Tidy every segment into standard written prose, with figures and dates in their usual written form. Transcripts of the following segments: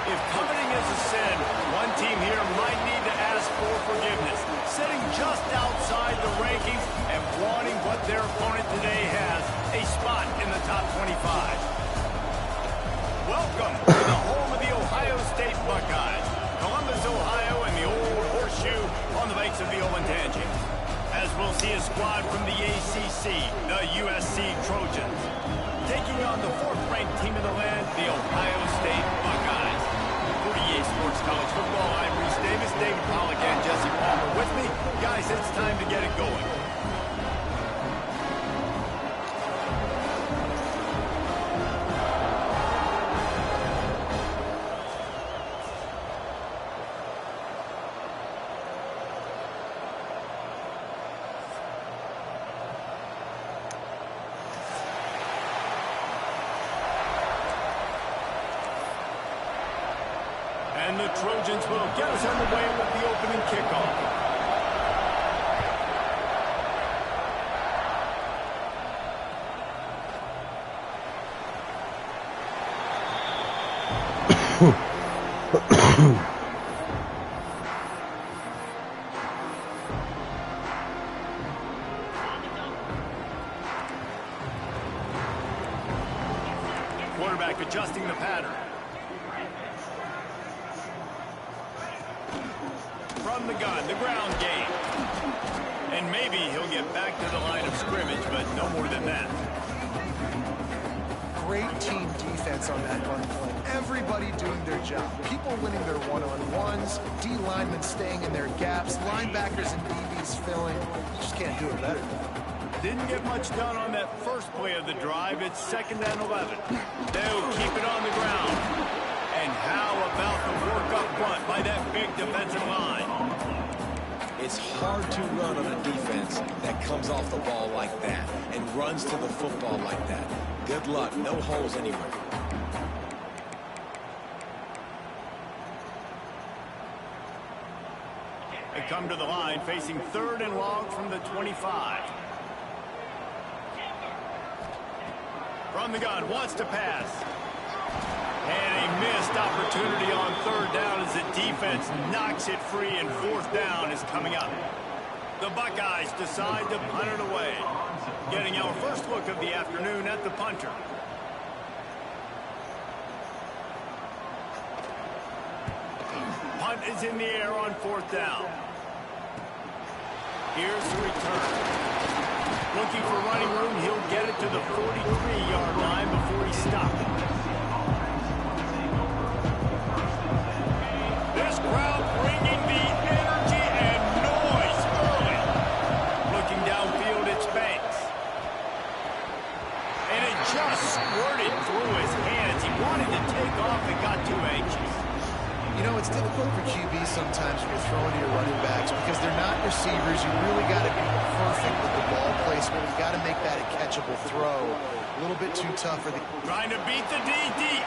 If coveting is a sin, one team here might need to ask for forgiveness, sitting just outside the rankings and wanting what their opponent today has, a spot in the top 25. Welcome to the home of the Ohio State Buckeyes, Columbus, Ohio, and the old horseshoe on the banks of the Olentangy. As we'll see a squad from the ACC, the USC Trojans, taking on the fourth-ranked team in the land, the Ohio State Buckeyes. For EA Sports College Football, I'm Reese Davis, David Pollack, and Jesse Palmer with me. Guys, it's time to get it going. And the Trojans will get us underway with the opening kickoff. Quarterback adjusting the pattern. From the gun, the ground game. And maybe he'll get back to the line of scrimmage, but no more than that. Great team defense on that run play. Everybody doing their job. People winning their one-on-ones, D linemen staying in their gaps, linebackers and DBs filling. You just can't do it better. Didn't get much done on that first play of the drive. It's 2nd and 11. They'll keep it on the ground. And how about the work up front by that big defensive line? It's hard to run on a defense that comes off the ball like that and runs to the football like that. Good luck. No holes anywhere. They come to the line facing 3rd and long from the 25. From the gun, wants to pass. And a missed opportunity on 3rd down as the defense knocks it free, and 4th down is coming up. The Buckeyes decide to punt it away. Getting our first look of the afternoon at the punter. Punt is in the air on 4th down. Here's the return. Looking for running room, he'll get it to the 43-yard line before he stops. This crowd bringing the energy and noise early. Looking downfield, it's Banks. And it just squirted through his hands. He wanted to take off and got too anxious. You know, it's difficult for QBs sometimes when you're throwing to your running backs because they're not receivers. You really got to be perfect with the ball placement. You got to make that a catchable throw. A little bit too tough for the... Trying to beat the D deep.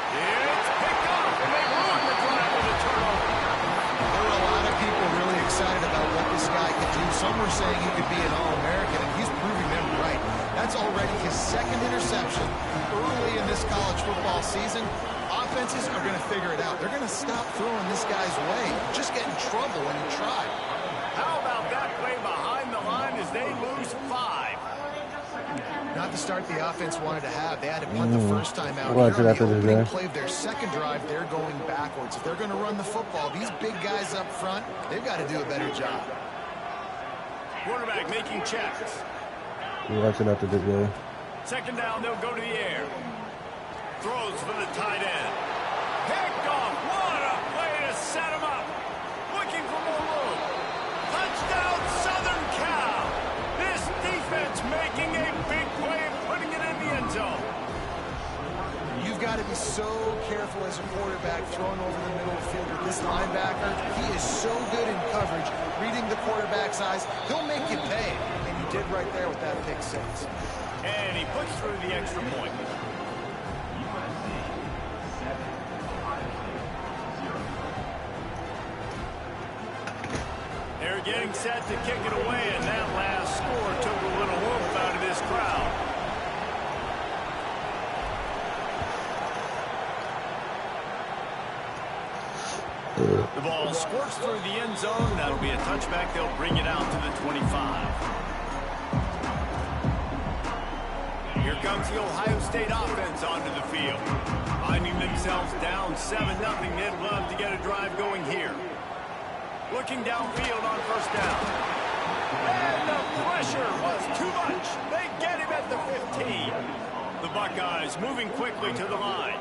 It's picked off, and they ruin the drive with a turnover. There were a lot of people really excited about what this guy could do. Some were saying he could be an All-American, and he's proving them right. That's already his 2nd interception early in this college football season. Offenses are going to figure it out. They're going to stop throwing this guy's way. Just get in trouble when you try. How about that play behind the line as they lose 5? Not the start the offense wanted to have. They had to punt the first time out. Here on the opening play of their 2nd drive, they're going backwards. If they're going to run the football, these big guys up front, they've got to do a better job. Quarterback making checks. We're watching after this guy. 2nd down, they'll go to the air. Throws for the tight end. Picked off. What a play to set him up. Looking for more room. Touchdown, Southern Cal. This defense making a big play and putting it in the end zone. You've got to be so careful as a quarterback throwing over the middle of the field with this linebacker. He is so good in coverage, reading the quarterback's eyes. He'll make you pay. And you did right there with that pick 6. And he puts through the extra point. They're getting set to kick it away, and that last score took a little oomph out of this crowd. The ball squirts through the end zone. That'll be a touchback. They'll bring it out to the 25. Here comes the Ohio State offense onto the field. Finding themselves down 7-0. They'd love to get a drive going here. Looking downfield on first down. And the pressure was too much. They get him at the 15. The Buckeyes moving quickly to the line.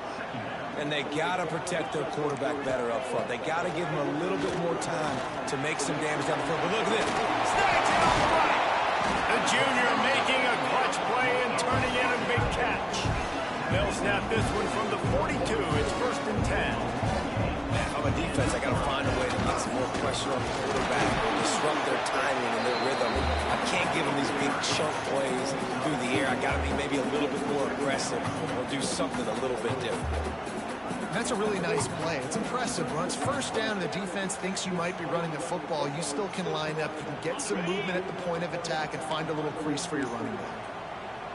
And they got to protect their quarterback better up front. They got to give him a little bit more time to make some damage down the field. But look at this. Snags it off the right. The junior making a clutch play and turning in a big catch. They'll snap this one from the 42. It's 1st and 10. Man, if I'm a defense, I got to find a way to get some more pressure on the quarterback, disrupt their timing and their rhythm. I can't give them these big chunk plays through the air. I got to be maybe a little bit more aggressive or do something a little bit different. That's a really nice play. It's impressive. Once first down, the defense thinks you might be running the football. You still can line up. You can get some movement at the point of attack and find a little crease for your running back.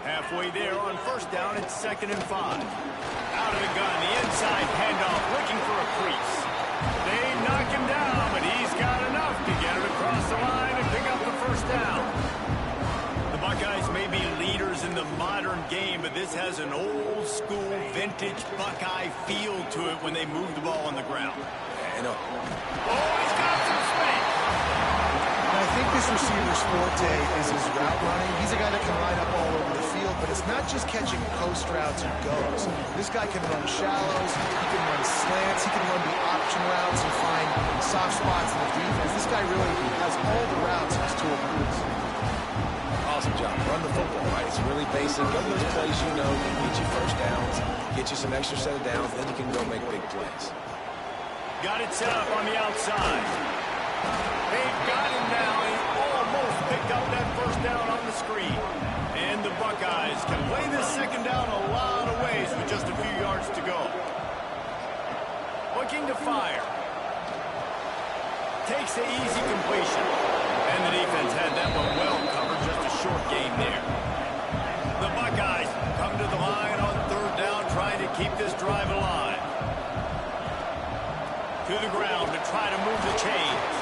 Halfway there on first down, it's 2nd and 5. Out of the gun, the inside handoff, looking for a crease. They knock him down, but he's got enough to get it across the line and pick up the first down. The Buckeyes may be leaders in the modern game, but this has an old-school, vintage Buckeye feel to it when they move the ball on the ground. I know. Oh, he's got some space. I think this receiver's forte is his route running. He's a guy that can line up all over the field, but it's not just catching post routes and goes. This guy can run shallows, he can run slants, he can run the option routes and find soft spots in the defense. This guy really has all the routes in his toolbox. Awesome job. Run the football, right? It's really basic. Run those plays you know, get you first downs, get you some extra set of downs, then you can go make big plays. Got it set up on the outside. They've got him now. He almost picked up that first down on the screen. And the Buckeyes can play this second down a lot of ways with just a few yards to go. Looking to fire. Takes the easy completion. And the defense had that one well covered, just a short gain there. The Buckeyes come to the line on third down, trying to keep this drive alive. To the ground to try to move the chains.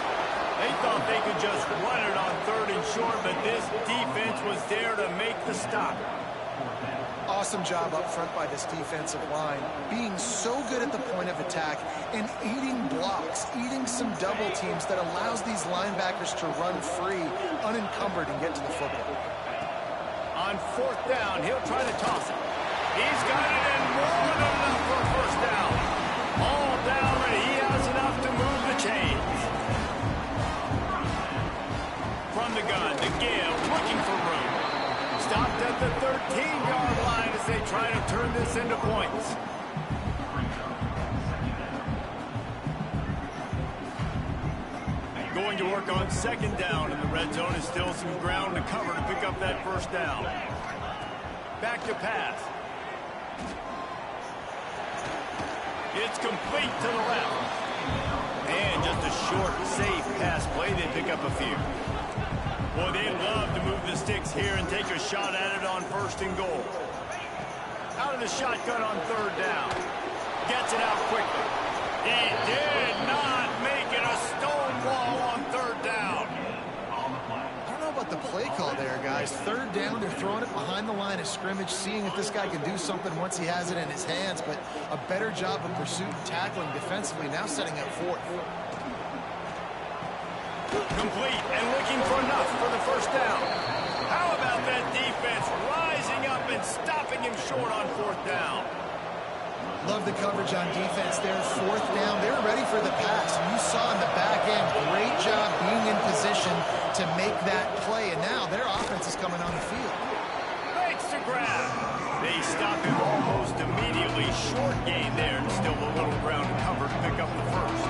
They thought they could just run it on 3rd and short, but this defense was there to make the stop. Awesome job up front by this defensive line, being so good at the point of attack and eating blocks, eating some double teams that allows these linebackers to run free, unencumbered, and get to the football. On 4th down, he'll try to toss it. He's got it in more than enough for a first down. All down, and he has enough to move the chains. From the gun, the give, looking for room. Stopped at the 13-yard line as they try to turn this into points. Going to work on 2nd down in the red zone is still some ground to cover to pick up that first down. Back to pass. It's complete to the left. And just a short, safe pass play. They pick up a few. Boy, they love to move the sticks here and take a shot at it on 1st and goal. Out of the shotgun on 3rd down. Gets it out quickly. He did not make it a stone wall on 3rd down. I don't know about the play call there, guys. 3rd down, they're throwing it behind the line of scrimmage, seeing if this guy can do something once he has it in his hands, but a better job of pursuit and tackling defensively, now setting up 4th. Complete and looking for enough for the first down. How about that defense rising up and stopping him short on 4th down? Love the coverage on defense there. 4th down, they were ready for the pass. And you saw in the back end, great job being in position to make that play. And now their offense is coming on the field. Makes the grab. They stop him almost immediately. Short gain there, and still a little ground to cover to pick up the first.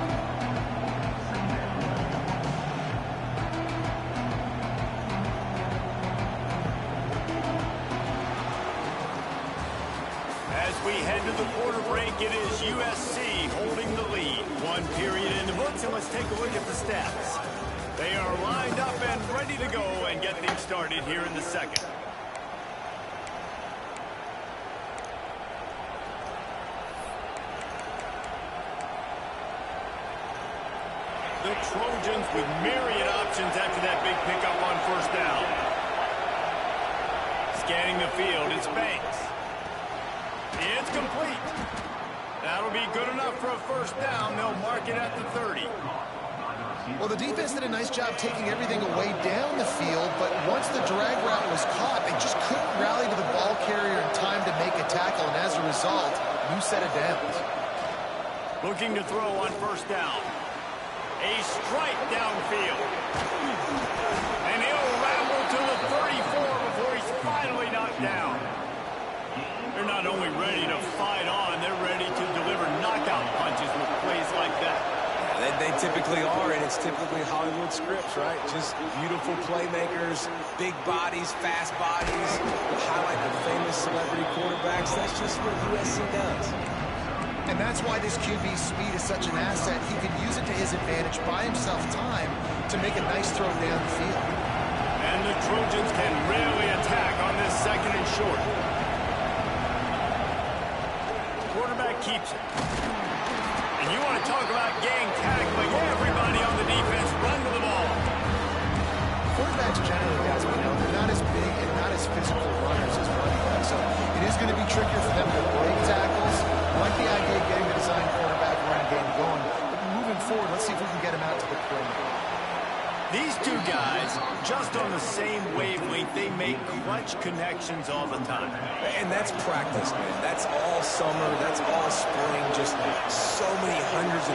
We head to the quarter break. It is USC holding the lead. 1 period in the books, and let's take a look at the stats. They are lined up and ready to go and get things started here in the second. The Trojans with myriad options after that big pickup on first down. Scanning the field, it's Banks. It's complete. That'll be good enough for a first down. They'll mark it at the 30. Well, the defense did a nice job taking everything away down the field, but once the drag route was caught, they just couldn't rally to the ball carrier in time to make a tackle, and as a result, new set of downs. Looking to throw on first down. A strike downfield. And he'll ramble to the 34 before he's finally knocked down. They're not only ready to fight on, they're ready to deliver knockout punches with plays like that. They typically are, and it's typically Hollywood scripts, right? Just beautiful playmakers, big bodies, fast bodies, highlight the famous celebrity quarterbacks. That's just what USC does. And that's why this QB's speed is such an asset. He can use it to his advantage, buy himself time to make a nice throw down the field. And the Trojans can really attack on this second and short. Quarterback keeps it. And you want to talk about gang tackling. Everybody on the defense run to the ball. Quarterbacks generally, guys, we know they're not as big and not as physical runners as running backs. So it is going to be trickier for them to break tackles. I like the idea of getting the design quarterback run game going. But moving forward, let's see if we can get him out to the perimeter. These two guys, just on the same wavelength, they make clutch connections all the time. And that's practice, man. That's all summer. That's all spring. Just so many hundreds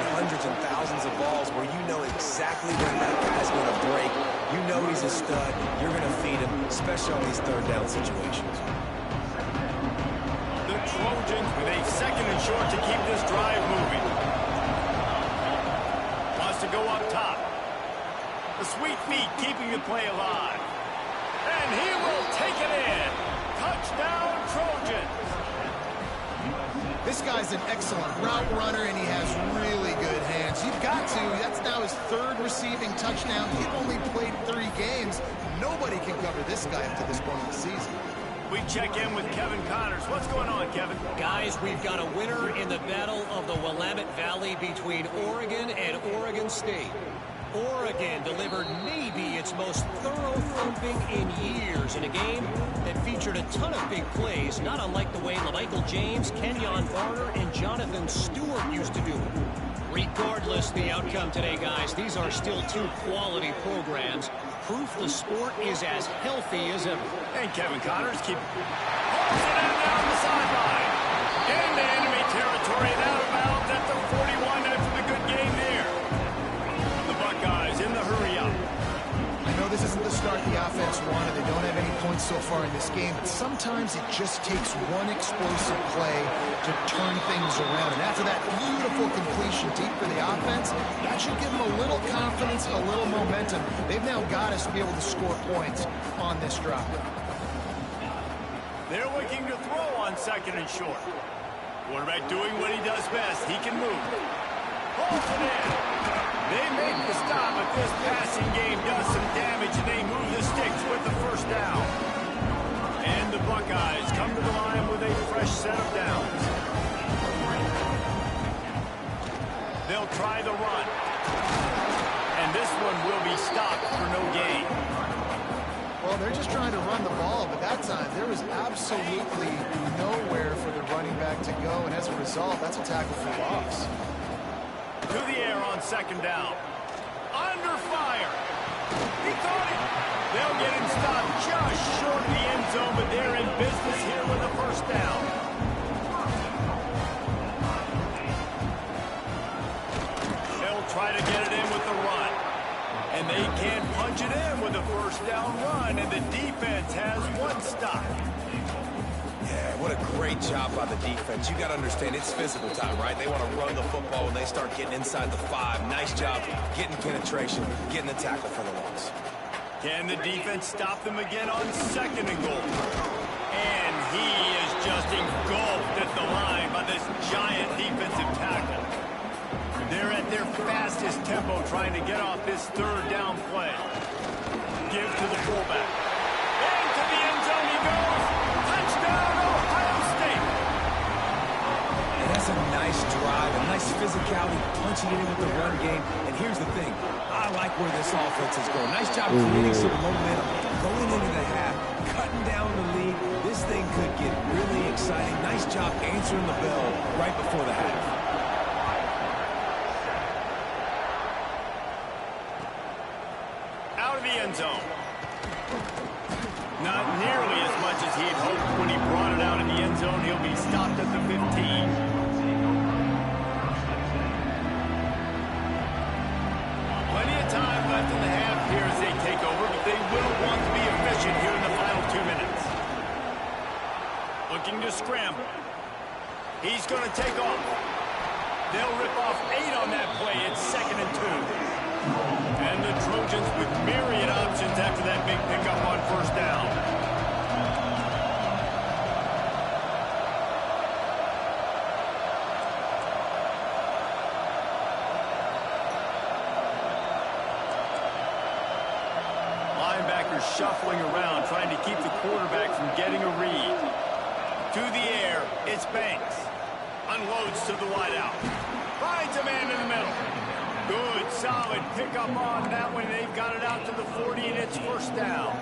and thousands of balls where you know exactly when that guy's going to break. You know he's a stud. You're going to feed him, especially on these third down situations. The Trojans with a second and short to keep this drive moving. Wants to go up top. The sweet feet keeping the play alive. And he will take it in. Touchdown, Trojans. This guy's an excellent route runner, and he has really good hands. You've got to. That's now his third receiving touchdown. He's only played 3 games. Nobody can cover this guy up to this point in the season. We check in with Kevin Connors. What's going on, Kevin? Guys, we've got a winner in the battle of the Willamette Valley between Oregon and Oregon State. Oregon delivered maybe its most thorough thumping in years in a game that featured a ton of big plays, not unlike the way LaMichael James, Kenyon Barner, and Jonathan Stewart used to do it. Regardless the outcome today, guys, these are still 2 quality programs. Proof the sport is as healthy as ever. And Kevin Connors keep holds it in down the sideline. Into enemy territory and out of bounds at the 41 after the good game there. The Buckeyes in the hurry up. I know this isn't the start the offense wanted. They don't have any points so far in this game, but sometimes it just takes one explosive play to turn things around. And after that beautiful completion deep for the offense, that should give them a little confidence, a little momentum. They've now got us to be able to score points on this drive. They're looking to throw on second and short. Quarterback doing what he does best. He can move. Holds it in. They make the stop, but this passing game does some damage, and they move the sticks with the first down. And the Buckeyes come to the line with a fresh set of downs. They'll try the run. And this one will be stopped for no gain. Well, they're just trying to run the ball, but that time there was absolutely nowhere for the running back to go, and as a result, that's a tackle for loss. To the air on second down. Under fire. He caught it. They'll get him stopped just short of the end zone, but they're in business here with a first down. They'll try to get it in with the run. And they can't punch it in with a first down run, and the defense has one stop. Yeah, what a great job by the defense. You got to understand, it's physical time, right? They want to run the football when they start getting inside the 5. Nice job getting penetration, getting the tackle for the loss. Can the defense stop them again on second and goal? And he is just engulfed at the line by this giant defensive tackle. They're at their fastest tempo trying to get off this third down play. Give to the fullback. Into the end zone he goes. Touchdown, Ohio State. And as That's a nice drive, a nice physicality, punching it in with the run game. And here's the thing. I like where this offense is going. Nice job creating some momentum, going into the half, cutting down the lead. This thing could get really exciting. Nice job answering the bell right before the half. Out of the end zone. Not nearly as much as he had hoped when he brought it out of the end zone. He'll be stopped at the 15. Plenty of time left in the half here as they take over, but they will want to be efficient here in the final 2 minutes. Looking to scramble. He's going to take off. They'll rip off 8 on that play. It's 2nd and 2. And the Trojans with myriad options after that big pickup on first down. Linebackers shuffling around, trying to keep the quarterback from getting a read. To the air, it's Banks. Unloads to the wideout. Finds a man in the middle. Good, solid pickup on that one. They've got it out to the 40, and it's first down.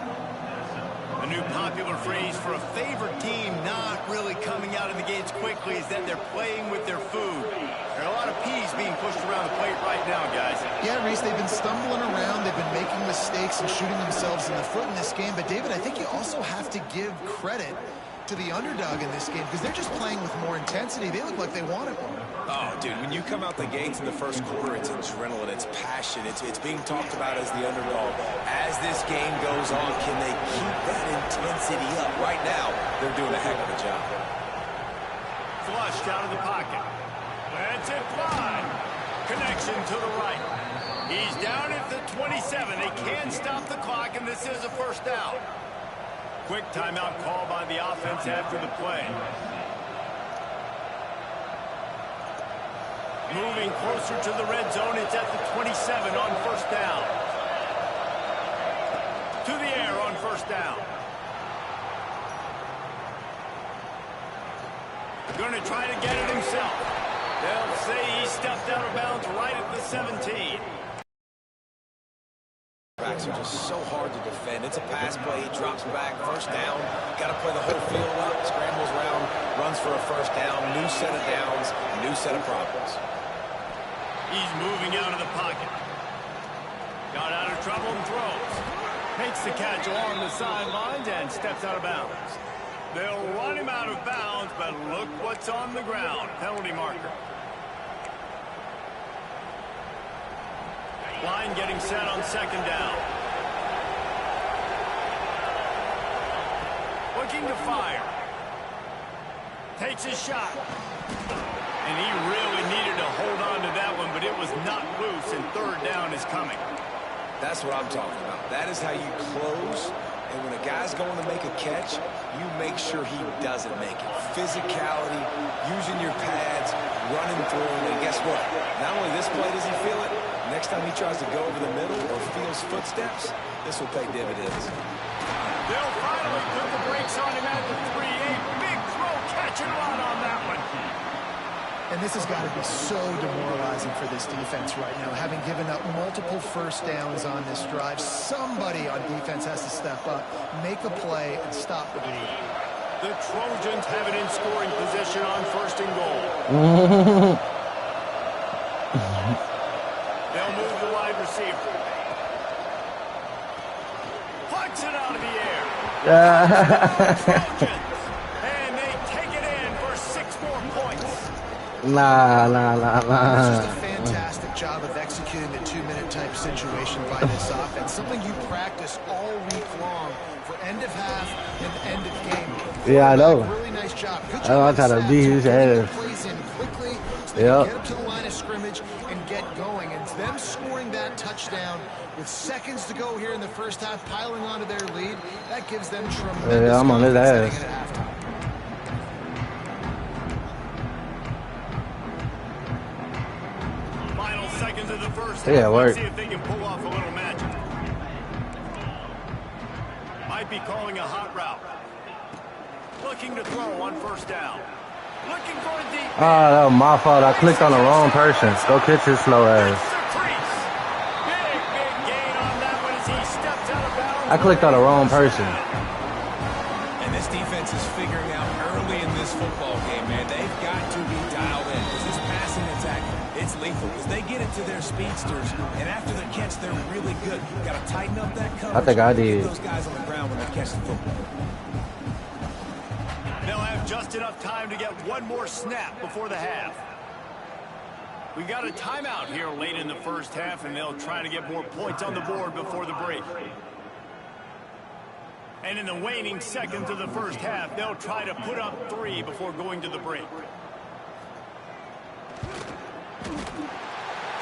A new popular phrase for a favored team not really coming out of the gates quickly is that they're playing with their food. There are a lot of peas being pushed around the plate right now, guys. Yeah, Reese, they've been stumbling around. They've been making mistakes and shooting themselves in the foot in this game. But, David, I think you also have to give credit to the underdog in this game because they're just playing with more intensity. They look like they want it more. Oh, dude, when you come out the gates in the first quarter, it's adrenaline, it's passion, it's being talked about as the underdog. As this game goes on, can they keep that intensity up? Right now, they're doing a heck of a job. Flushed out of the pocket. Lets it fly. Connection to the right. He's down at the 27. They can't stop the clock, and this is a first down. Quick timeout call by the offense after the play. Moving closer to the red zone, it's at the 27 on first down. To the air on first down. Going to try to get it himself. They'll say he stepped out of bounds right at the 17. Backs are just so hard to defend. It's a pass play. He drops back. First down. Got to play the whole field up. Scrambles around. Runs for a first down. New set of downs. New set of problems. He's moving out of the pocket. Got out of trouble and throws. Makes the catch along the sidelines and steps out of bounds. They'll run him out of bounds, but look what's on the ground. Penalty marker. Line getting set on second down. Looking to fire. Takes his shot. And he really needed to hold on to that one, but it was not loose, and third down is coming. That's what I'm talking about. That is how you close. And when a guy's going to make a catch, you make sure he doesn't make it. Physicality, using your pads, running through him. And guess what? Not only this play does he feel it, next time he tries to go over the middle or feels footsteps, this will pay dividends. They'll finally put the brakes on him at the 3-8. Big throw, catch and run on that one. And this has got to be so demoralizing for this defense right now, having given up multiple first downs on this drive. Somebody on defense has to step up, make a play, and stop the bleed. The Trojans have it in scoring position on first and goal. They'll move the wide receiver. Plucks it out of the air. And they take it in for 6 more points. It's just a fantastic job of executing the 2-minute type situation by this offense. Something you practice all week long for end of half and end of game. Yeah, I know. Really nice job. Good I know I'm trying to beat his ass. Plays in quickly so they can get up to the line of scrimmage and get going. And them scoring that touchdown with seconds to go here in the first half, piling onto their lead, that gives them tremendous I'm on his confidence ass. heading into halftime. Final seconds of the first Yeah, half. work. Let's see if they can pull off a little magic. Might be calling a hot route. Looking to throw on first down. Looking for a deep. Oh, that was my fault. I clicked on the wrong person. Go catch his slow ass. Big gain on that one as he steps out of bounds. I clicked on the wrong person. And this defense is figuring out early in this football game, man. They've got to be dialed in because this passing attack, it's lethal because they get it to their speedsters, and after the catch, they're really good. Got to tighten up that coverage. I think I did. Get those guys on the ground when they catch the football. They'll have just enough time to get one more snap before the half. We got a timeout here late in the first half, and they'll try to get more points on the board before the break. And in the waning seconds of the first half, they'll try to put up 3 before going to the break.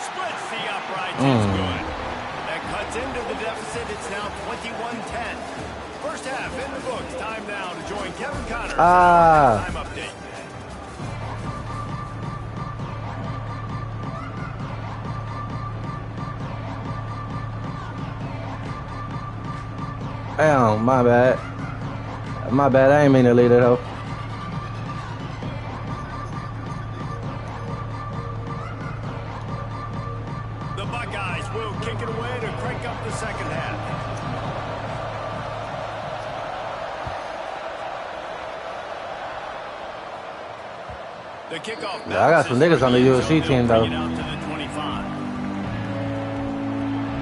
Splits the uprights is good. That cuts into the deficit. It's now 21-10. First half in the books. Time now to join Kevin Connors. Time update. Damn, my bad. My bad. I ain't mean to leave it up. The Buckeyes will kick it away to crank up the second half. The kickoff. Yeah, I got some niggas on the UFC team, though.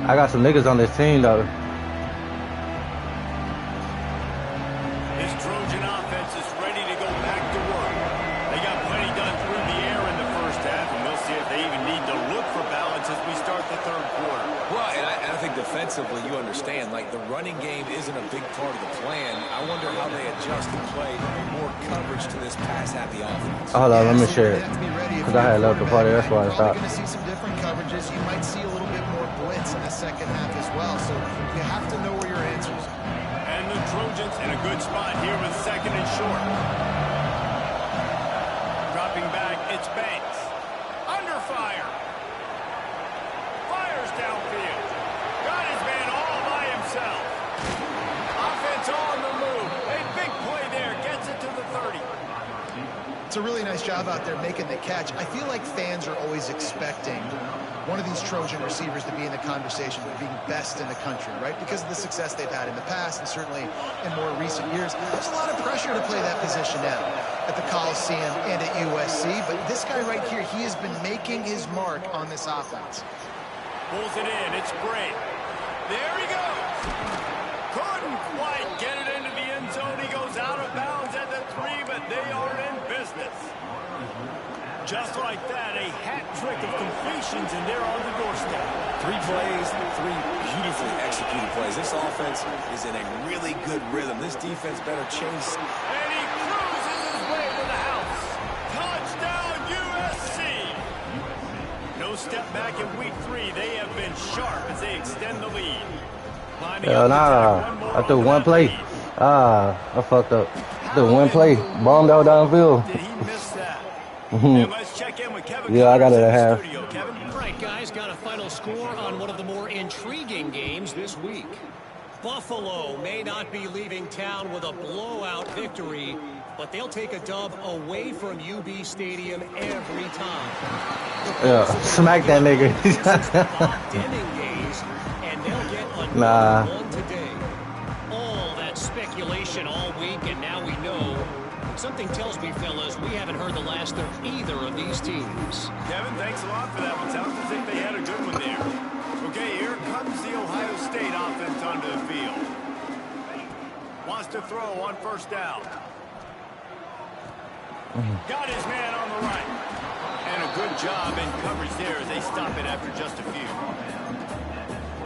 I got some niggas on this team, though. This Trojan offense is ready to go back to work. They got plenty done through the air in the first half, and we'll see if they even need to look for balance as we start the third quarter. Well, and I think defensively, you understand, like the running game isn't a big part of the plan. I wonder how they adjust and play more coverage to this pass-happy offense. Hold on, let me share it. Because I had left the party, that's why I stopped. You're going to see some different coverages. You might see a little bit more blitz in the second half as well. So you have to know where your answers are. And the Trojans in a good spot here with second and short. Dropping back, it's Banks. Under fire. Fires downfield. Got his man all by himself. Offense on the move. A big play there. Gets it to the 30. It's a really nice job out there making the catch. I feel like fans are always expecting one of these Trojan receivers to be in the conversation for being best in the country, right? Because of the success they've had in the past and certainly in more recent years. There's a lot of pressure to play that position now at the Coliseum and at USC. But this guy right here, he has been making his mark on this offense. Pulls it in. It's great. There he goes. Couldn't quite get it into the end zone. He goes out of bounds at the 3, but they are in business. Just like that, a hat trick of completions, and they're on the doorstep. 3 plays, 3 beautifully executed plays. This offense is in a really good rhythm. This defense better chase. And he cruises his way to the house. Touchdown, USC. No step back in week 3. They have been sharp as they extend the lead. Hell nah. I threw one play. I fucked up. I threw one play. Bombed out downfield. Did he miss that? And let's check in with Kevin. Yeah, I got it at half. All right, guys, got a final score on one of the more intriguing games this week. Buffalo may not be leaving town with a blowout victory, but they'll take a dub away from UB Stadium every time. Yeah, smack that nigga. And they'll get Nah. one today. All that speculation all week, and now we know. Something tells me, fellas, we haven't heard the last of either of these teams. Kevin, thanks a lot for that one. Sounds as if they had a good one there. Okay, here comes the Ohio State offense onto the field. Wants to throw on first down. Got his man on the right. And a good job in coverage there as they stop it after just a few.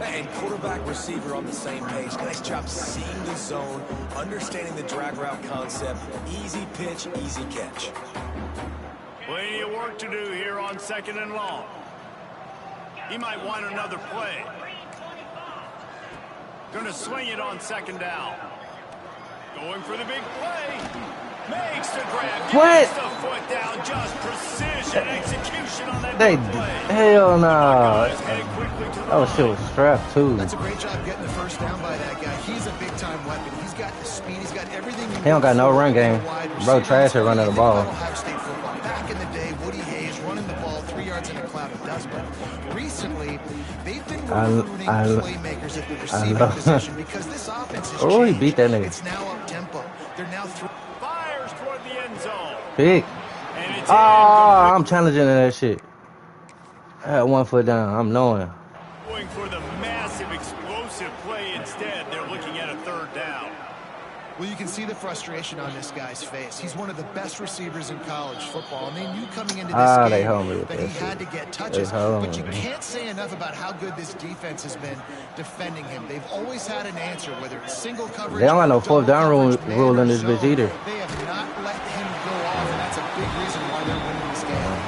And quarterback receiver on the same page. Nice job seeing the zone, understanding the drag route concept. Easy pitch, easy catch. Plenty of work to do here on second and long. He might want another play. Going to swing it on second down. Going for the big play. Makes the grab. What? Gets the foot down. Just precision execution on that They, big play. hell no. Buckeyes head quickly to the Oh, line. shit was strapped, too. That's a great job getting the first down by that guy. He's a big-time weapon. He's got the speed. He's got everything. He don't got no run game. Bro, trash at running the ball. Ohio State yards in a cloud of dust, but recently they've been recruiting playmakers at the receiving position because this offense has changed. He beat that nigga. It's now up tempo. They're now fires toward the end zone. Pick. I'm challenging that shit. I had 1 foot down. I'm knowing. Going for the massive explosive play instead. They're looking at a 3rd down. Well, you can see the frustration on this guy's face. He's one of the best receivers in college football, and they knew coming into this game that he had to get touches. But you can't say enough about how good this defense has been defending him. They've always had an answer, whether it's single coverage. They don't got no 4th down rule in this bitch either. They have not let him go off, and that's a big reason why they're winning this game.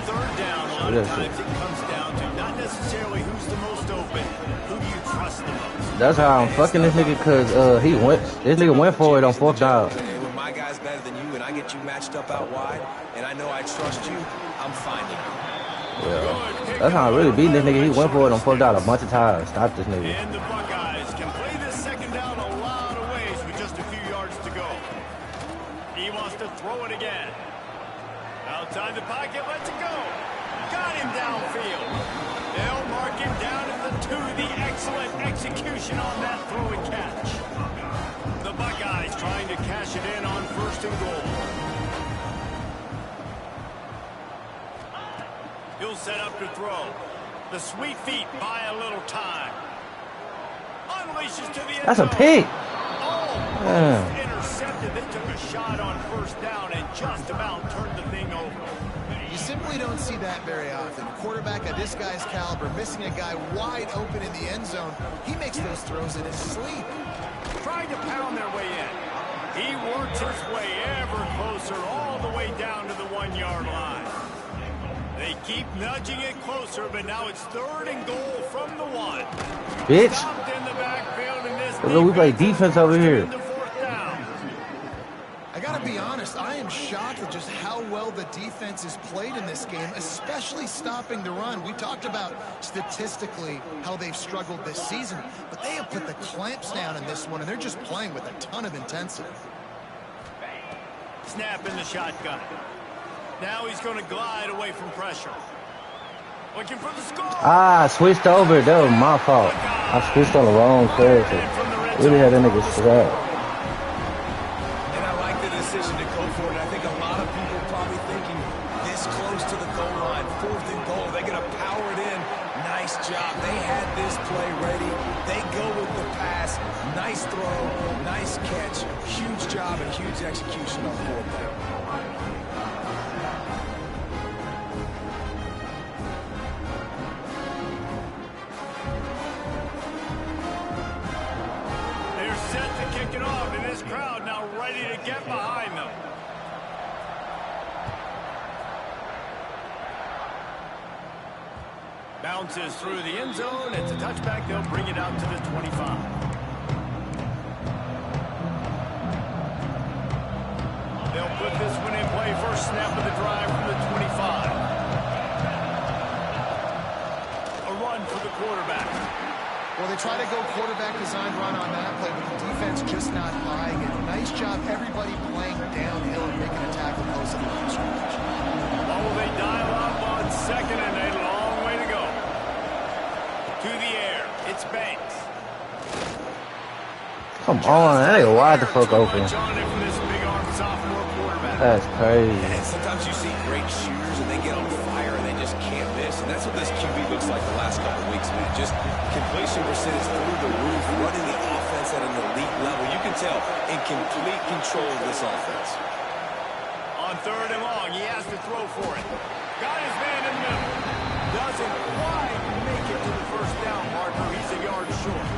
3rd down, a lot of times it comes down to not necessarily who's the most open, who do you trust the most. That's how I'm fucking this nigga, cause this nigga went for it on 4th down. When my guy's better than you and I get you matched up out wide and I know I trust you, I'm finding you. Yeah. That's how I really beat this nigga. He went for it on 4th down a bunch of times. Stop this nigga. And the Buckeyes can play this 2nd down a lot of ways with just a few yards to go. He wants to throw it again. Outside the pocket, lets it go. Got him downfield. They'll mark him down at the 2. The excellent execution on that throw and catch. The Buckeyes trying to cash it in on 1st and goal. He'll set up to throw. The sweet feet buy a little time. Unleashes to the end That's a zone. pick. Oh, intercepted. They took a shot on 1st down and just about turned the thing over. You simply don't see that very often. A quarterback of this guy's caliber missing a guy wide open in the end zone. He makes those throws in his sleep. Trying to pound their way in. He works his way ever closer all the way down to the 1-yard line. They keep nudging it closer, but now it's 3rd and goal from the 1. Bitch. Stopped in the backfield, and this Look, we play defense over here. I gotta be honest, I am shocked at just how well the defense has played in this game, especially stopping the run. We talked about statistically how they've struggled this season, but they have put the clamps down in this one, and they're just playing with a ton of intensity. Snap in the shotgun. Now he's going to glide away from pressure. Looking for the score. I switched over. That was my fault. I switched on the wrong character. Really had that nigga strapped. And I like the decision to go for it. I think a lot of people probably thinking this close to the goal line, 4th and goal, they're going to power it in. Nice job. They had this play ready. They go with the pass. Nice throw, nice catch. Huge job and huge execution on 4th down. Crowd now ready to get behind them. Bounces through the end zone. It's a touchback. They'll bring it out to the 25. They'll put this one in play. First snap of the drive from the 25. A run for the quarterback. Well, they try to go quarterback design run on that play, but the defense just not buying it. Nice job, everybody playing downhill and making a tackle close to the line of scrimmage. Oh, they dial up on 2nd and a long way to go. To the air, it's Banks. Come on, that ain't wide the fuck open. That's crazy. And sometimes you see great shooters and they get on fire and they just can't miss. And that's what this QB looks like the last couple weeks, man. Just completion percentage through the roof, running the offense at an elite level. You can tell in complete control of this offense. On 3rd and long, he has to throw for it. Got his man in the middle. Doesn't quite make it to the 1st down marker. He's a yard short.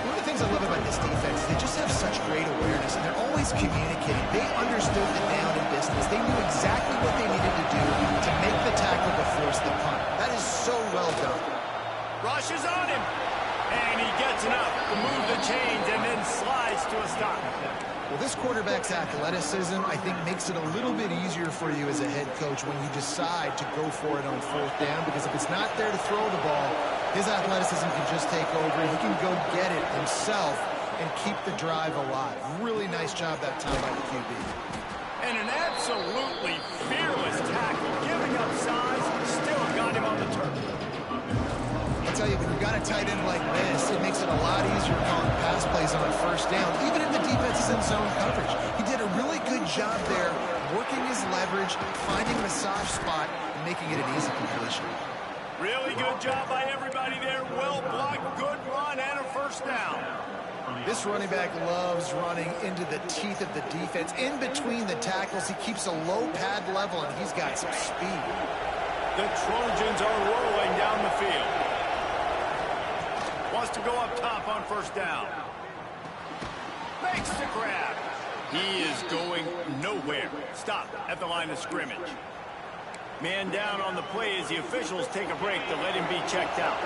One of the things I love about this defense, they just have such great awareness, and they're always communicating. They understood the down and distance. They knew exactly what they needed to do to make the tackle to force the punt. That is so well done. Rushes on him, and he gets enough to move the chains and then slides to a stop. Well, this quarterback's athleticism, I think, makes it a little bit easier for you as a head coach when you decide to go for it on 4th down, because if it's not there to throw the ball, his athleticism can just take over. He can go get it himself and keep the drive alive. Really nice job that time by the QB. And an absolutely fearless tackle, giving up tell you, when you got a tight end like this, it makes it a lot easier calling pass plays on first down, even if the defense is in zone coverage. He did a really good job there, working his leverage, finding the soft spot, and making it an easy completion. Really good job by everybody there. Well blocked, good run, and a first down. This running back loves running into the teeth of the defense. In between the tackles, he keeps a low pad level, and he's got some speed. The Trojans are rolling down the field. Wants to go up top on first down. Makes the grab. He is going nowhere. Stop at the line of scrimmage. Man down on the play as the officials take a break to let him be checked out.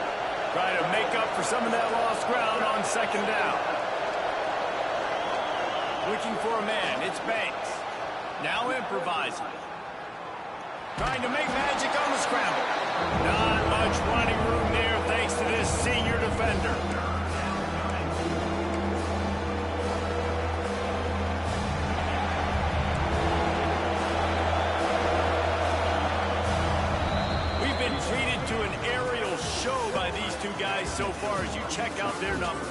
Try to make up for some of that lost ground on second down. Looking for a man, it's Banks. Now improvising. Trying to make magic on the scramble. Not much running room there thanks to this senior defender. We've been treated to an aerial show by these two guys so far as you check out their numbers.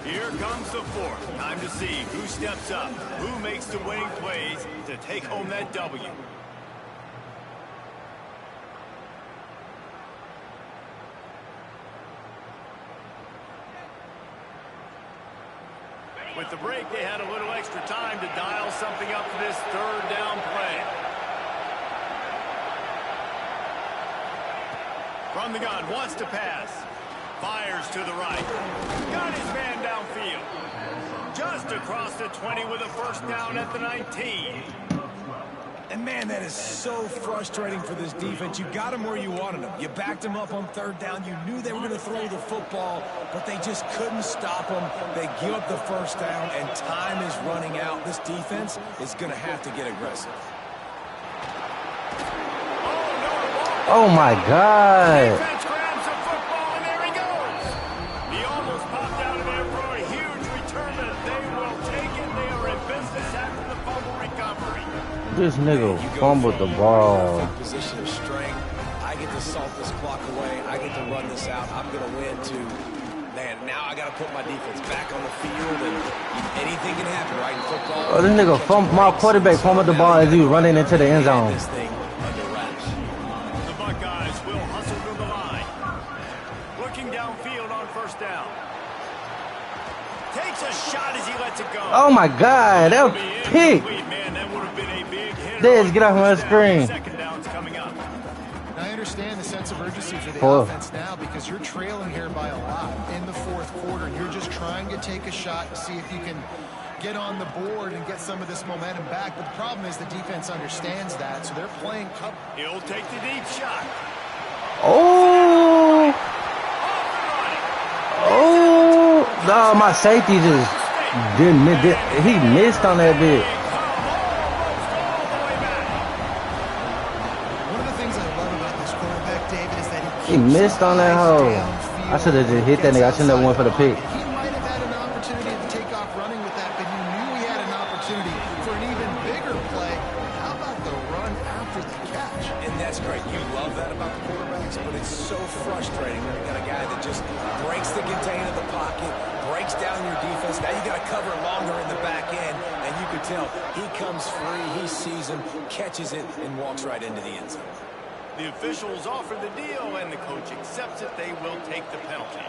Here comes the fourth. Time to see who steps up, who makes the winning plays to take home that W. With the break, they had a little extra time to dial something up for this third down play. From the gun, wants to pass. Fires to the right. Got his man downfield. Just across the 20 with a first down at the 19. And, man, that is so frustrating for this defense. You got them where you wanted them. You backed them up on third down. You knew they were going to throw the football, but they just couldn't stop them. They give up the first down, and time is running out. This defense is going to have to get aggressive. Oh, my God. Defense grabs the football, and there he goes. He almost popped out of there for a huge return, but they will take it. They are in business after the fumble recovery. This nigga fumbled the ball. Position of strength. I get to salt this clock away. I get to run this out. I'm going to win too. Man, now I got to put my defense back on the field, and anything can happen, right, in football. Oh, this nigga my quarterback fumbled the ball as he was running into the end zone. This thing under wraps. The Buckeyes will hustle to the line. Looking downfield on first down. Takes a shot as he lets it go. Oh, my God. That was pick. Man, that would have been a big hit. Dez, get off my screen. Second down's coming up. I understand the sense of urgency for the Four. offense now because you're trailing here by a lot in the fourth quarter. And you're just trying to take a shot to see if you can get on the board and get some of this momentum back. But the problem is the defense understands that, so they're playing cover. He'll take the deep shot. Oh. Oh. No, my safety just didn't. He missed on that bit. One of the things I love about this quarterback, David, is that He missed on that hole. I should have just hit that nigga. I shouldn't have went for the pick. He might have had an opportunity to take off running with that, but he knew he had an opportunity for an even bigger play. How about the run after the catch? And that's great. You love that about the quarterbacks, but it's so frustrating when you got a guy that just breaks the contain of the pocket, breaks down your defense. Now you got to cover longer in the back end, and you can tell he comes free, he sees him, catches it, and walks right into the end zone. The officials offer the deal, and the coach accepts it. They will take the penalty.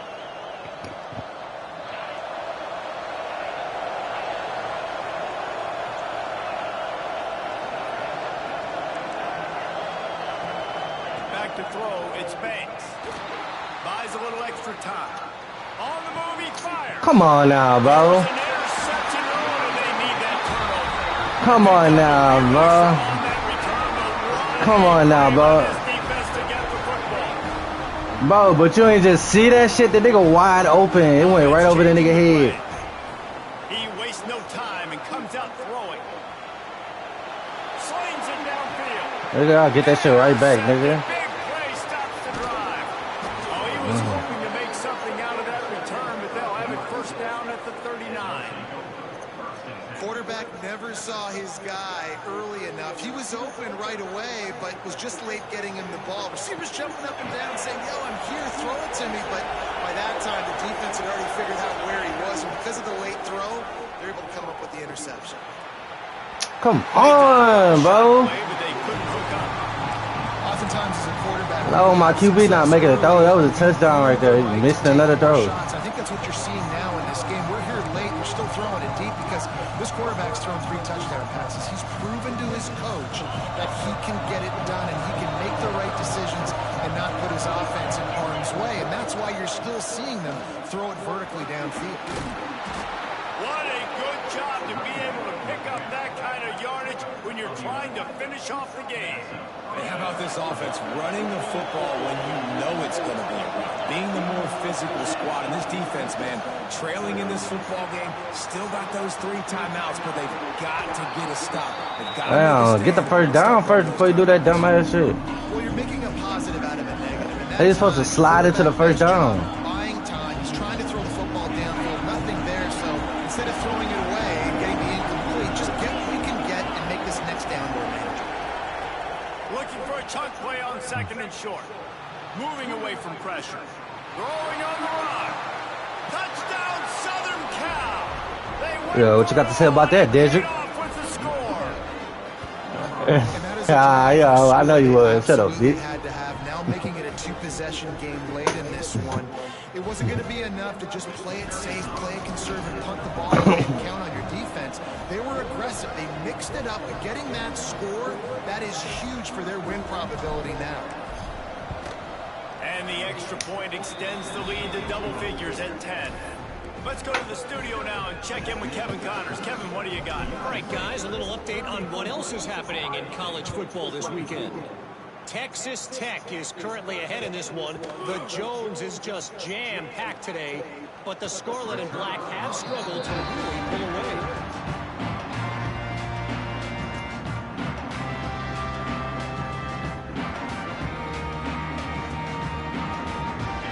Back to throw, it's Banks. Buys a little extra time. On the move, he fires. Come on now, bro. There's an interception rule, and they need that turnover. Come on now, bro. On that return, the run. Come on now, bro. This defense to get the football. Bro, but you ain't just see that shit? The nigga wide open. It went right over the nigga head. He wastes no time and comes out throwing. Slings it downfield. Nigga, I'll get that shit right back, nigga. Big play stops the drive. Oh, he was hoping to make something out of that return, but they'll have it first down at the 39. Quarterback never saw his guy early enough. He was open open right away, but was just late getting him the ball. Receivers jumping up and down saying, yo, I'm here, throw it to me. But by that time, the defense had already figured out where he was. And because of the late throw, they're able to come up with the interception. Come on, bro. Oftentimes as a quarterback, Oh, my QB not making a throw. That was a touchdown right there. He missed another throw. I think that's what you're seeing now in this game. We're here late. We're still throwing it deep because this quarterback's thrown 3 touchdown passes. He's proven to his coach that he can get it done and he can make the right decisions and not put his offense in harm's way. And that's why you're still seeing them throw it vertically downfield. What a good job to be able to pick up that kind of yardage when you're trying to finish off the game. And how about this offense running the football when you know it's going to be a run? Being the more physical squad. And this defense, man, trailing in this football game, still got those 3 timeouts, but they've got to get a stop. They've got to Get the first down first before you do that dumbass shit. Well, you're making a positive out of a negative. And They're supposed to slide into the first down. Buying time. He's trying to throw the football downfield. Nothing there. So instead of throwing it away and getting the incomplete, just get what you can get and make this next down more manageable. Looking for a chunk play on 2nd and short. Moving away from pressure. Throwing on the run. Touchdown, Southern Cal. Yeah, what you got to say about that, Dedrick? I know you would. Shut up, bitch. Had to have now making it a 2-possession game late in this one. It wasn't going to be enough to just play it safe, play it conservative, punt the ball, and count on your defense. They were aggressive. They mixed it up, but getting that score, that is huge for their win probability now. And the extra point extends the lead to double figures at 10. Let's go to the studio now and check in with Kevin Connors. Kevin, what do you got? All right, guys, a little update on what else is happening in college football this weekend. Texas Tech is currently ahead in this one. The Jones is just jam-packed today, but the Scarlet and Black have struggled to really pull away.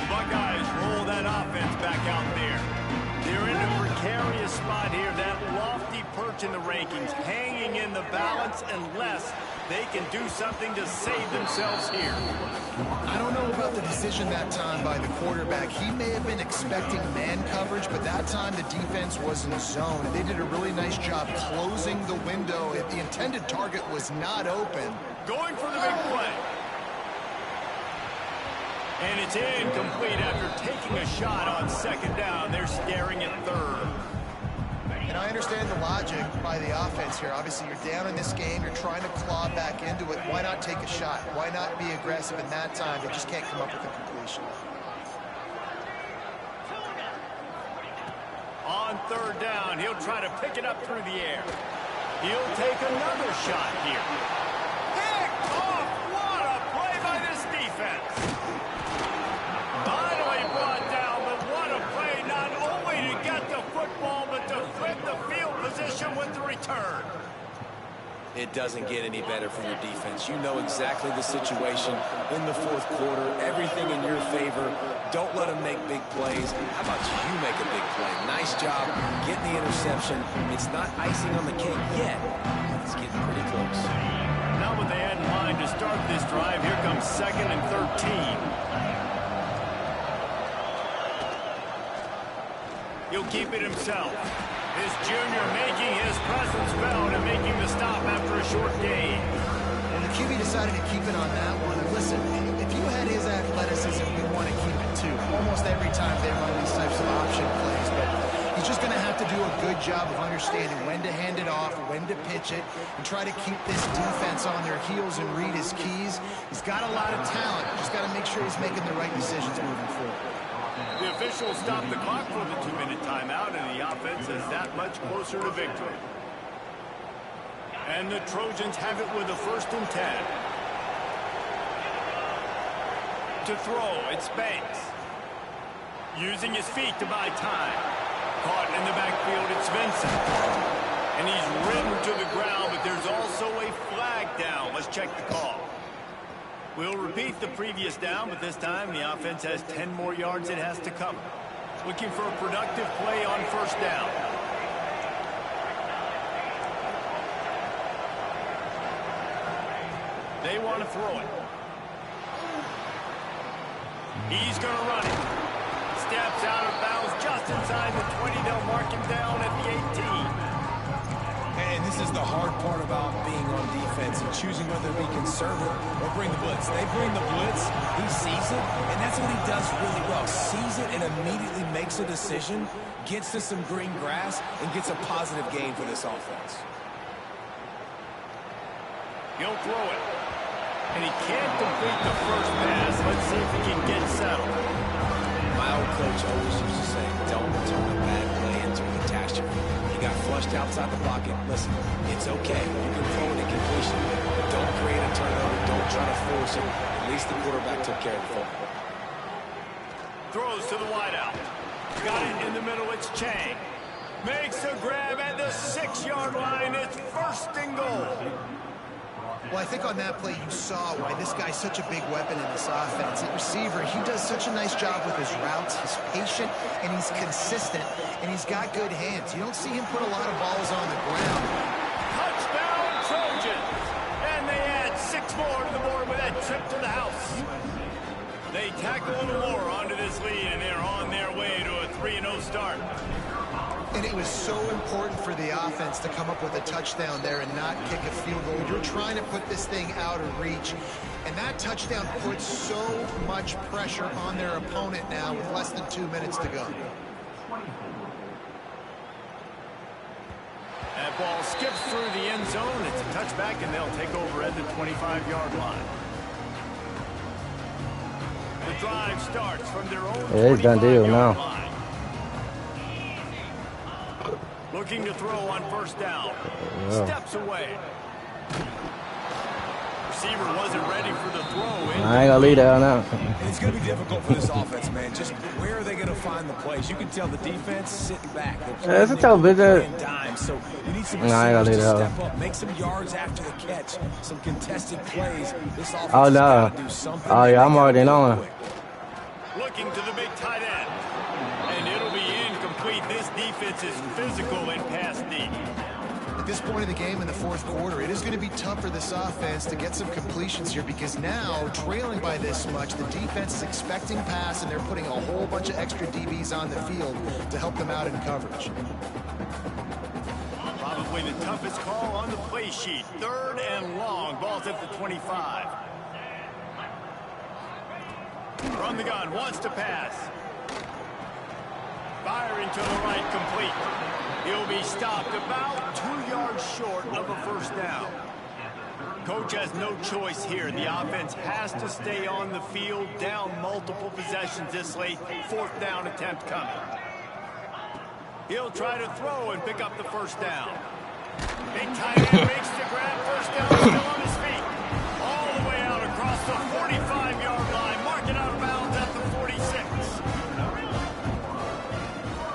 Buckeyes roll that offense back out there. They're in a precarious spot here, that lofty perch in the rankings, hanging in the balance unless they can do something to save themselves here. I don't know about the decision that time by the quarterback. He may have been expecting man coverage, but that time the defense was in zone. And they did a really nice job closing the window. The intended target was not open. Going for the big play. And it's incomplete after taking a shot on 2nd down. They're staring at 3rd. And I understand the logic by the offense here. Obviously, you're down in this game. You're trying to claw back into it. Why not take a shot? Why not be aggressive in that time? They just can't come up with a completion. On 3rd down, he'll try to pick it up through the air. He'll take another shot here. Picked off! What a play by this defense! Finally brought down, but what a play, not only to get the football, but to flip the field position with the return. It doesn't get any better for your defense. You know exactly the situation in the 4th quarter. Everything in your favor. Don't let them make big plays. How about you make a big play? Nice job getting the interception. It's not icing on the cake yet. It's getting pretty close. Not what they had in mind to start this drive. Here comes 2nd and 13. He'll keep it himself. His junior making his presence felt and making the stop after a short gain. And the QB decided to keep it on that one. And listen, if you had his athleticism, you'd want to keep it too. Almost every time they run these types of option plays. But he's just going to have to do a good job of understanding when to hand it off, when to pitch it, and try to keep this defense on their heels and read his keys. He's got a lot of talent. Just got to make sure he's making the right decisions moving forward. The officials stopped the clock for the 2-minute timeout, and the offense is that much closer to victory. And the Trojans have it with a 1st and 10. To throw, it's Banks. Using his feet to buy time. Caught in the backfield, it's Vincent. And he's ridden to the ground, but there's also a flag down. Let's check the call. We'll repeat the previous down, but this time the offense has 10 more yards it has to cover. Looking for a productive play on 1st down. They want to throw it. He's going to run it. Steps out of bounds just inside the 20. They'll mark him down at the 18. And this is the hard part about being on defense and choosing whether to be conservative or bring the blitz. They bring the blitz, he sees it, and that's what he does really well. Sees it and immediately makes a decision, gets to some green grass, and gets a positive gain for this offense. He'll throw it. And he can't complete the first pass. Let's see if he can get settled. My old coach always used to say, don't turn a bad play into a catastrophe. He got flushed outside the pocket. Listen, it's okay. You can throw it in completion, but don't create a turnover. Don't try to force it. At least the quarterback took care of the football. Throws to the wideout. Got it in the middle. It's Chang. Makes a grab at the 6-yard line. It's first and goal. Well, I think on that play you saw why this guy's such a big weapon in this offense. At receiver, he does such a nice job with his routes. He's patient, and he's consistent, and he's got good hands. You don't see him put a lot of balls on the ground. Touchdown, Trojans! And they add 6 more to the board with that trip to the house. They tack a little more onto this lead, and they're on their way to a 3-0 start. And it was so important for the offense to come up with a touchdown there and not kick a field goal. You're trying to put this thing out of reach. And that touchdown puts so much pressure on their opponent now with less than 2 minutes to go. That ball skips through the end zone. It's a touchback, and they'll take over at the 25-yard line. The drive starts from their own 25-yard line. Looking to throw on first down. Steps away. Receiver wasn't ready for the throw. I ain't gonna leave that now. And it's going to be difficult for this offense, man. Just where are they going to find the plays? You can tell the defense sitting back. That's a tough business. So you need some receivers to step up, make some yards after the catch, some contested plays. This offense has got to do something. Oh, yeah, I'm already knowing. Looking to the big tight end. And it'll be incomplete. This defense is physical and pass deep. At this point in the game in the fourth quarter, it is going to be tough for this offense to get some completions here because now, trailing by this much, the defense is expecting pass, and they're putting a whole bunch of extra DBs on the field to help them out in coverage. Probably the toughest call on the play sheet. 3rd and long. Ball's at the 25. From the gun, wants to pass. Firing to the right, complete. He'll be stopped about 2 yards short of a first down. Coach has no choice here. The offense has to stay on the field, down multiple possessions this late. 4th down attempt coming. He'll try to throw and pick up the first down. Big tight end makes the grab. First down, still on his feet. All the way out across the 45-yard line. Marking out of bounds at the 46.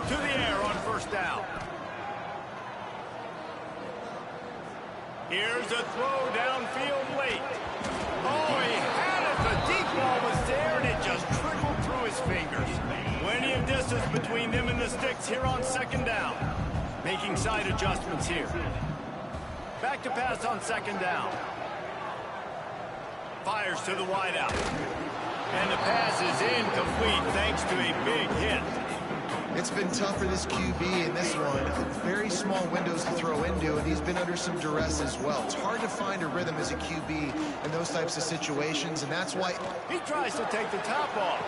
To the air on first down. Here's a throw downfield late. Oh, he had it. The deep ball was there, and it just trickled through his fingers. Plenty of distance between them and the sticks here on 2nd down. Making side adjustments here. Back to pass on 2nd down. Fires to the wideout. And the pass is incomplete thanks to a big hit. It's been tough for this QB in this one. Very small windows to throw into, and he's been under some duress as well. It's hard to find a rhythm as a QB in those types of situations, and that's why he tries to take the top off.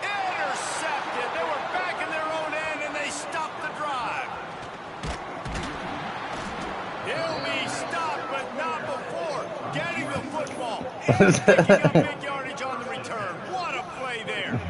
Intercepted. They were back in their own end, and they stopped the drive. He'll be stopped, but not before getting the football. And picking up big yardage on the return. What a play there.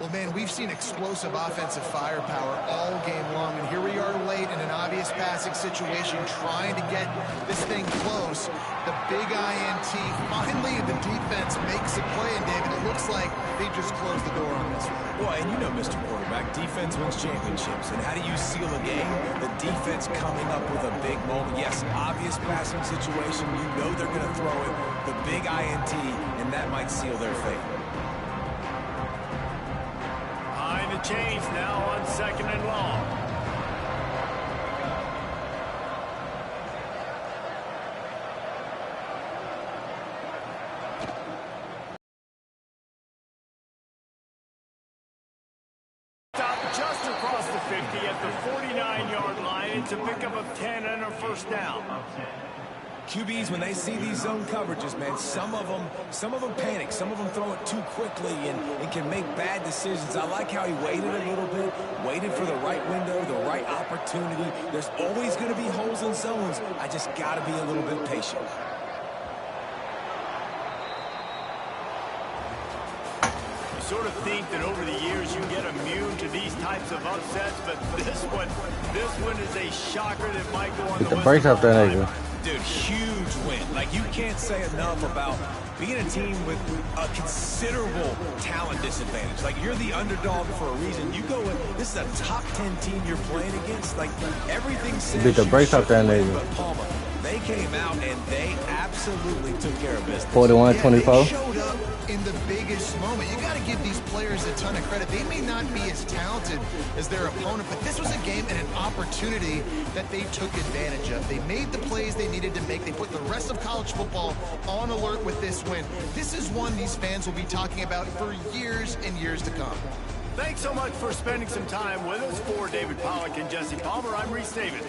Well, man, we've seen explosive offensive firepower all game long, and here we are late in an obvious passing situation trying to get this thing close. The big INT, finally the defense makes a play, and David, it looks like they just closed the door on this one. Well, and you know, Mr. Quarterback, defense wins championships, and how do you seal a game? The defense coming up with a big moment. Yes, obvious passing situation, you know they're going to throw it, the big INT, and that might seal their fate. The chains now on 2nd and long. It's a pickup of 10 and a first down. QBs, when they see these zone coverages, man, some of them panic. Some of them throw it too quickly and can make bad decisions. I like how he waited a little bit, waited for the right window, the right opportunity. There's always going to be holes in zones. I just got to be a little bit patient. You sort of think that over the years you get immune to these types of upsets, but this one is a shocker that might go on the brace up there, nigga. Dude, huge win. Like, you can't say enough about being a team with a considerable talent disadvantage. Like, you're the underdog for a reason. You go in, this is a top 10 team you're playing against. Like, everything says beat the brace up there, nigga. But Palmer, they came out and they absolutely took care of business. 41-24. They showed up in the biggest moment. You got to give these players a ton of credit. They may not be as talented as their opponent, but this was a game and an opportunity that they took advantage of. They made the plays they needed to make. They put the rest of college football on alert with this win. This is one these fans will be talking about for years and years to come. Thanks so much for spending some time with us. For David Pollack and Jesse Palmer, I'm Reese David.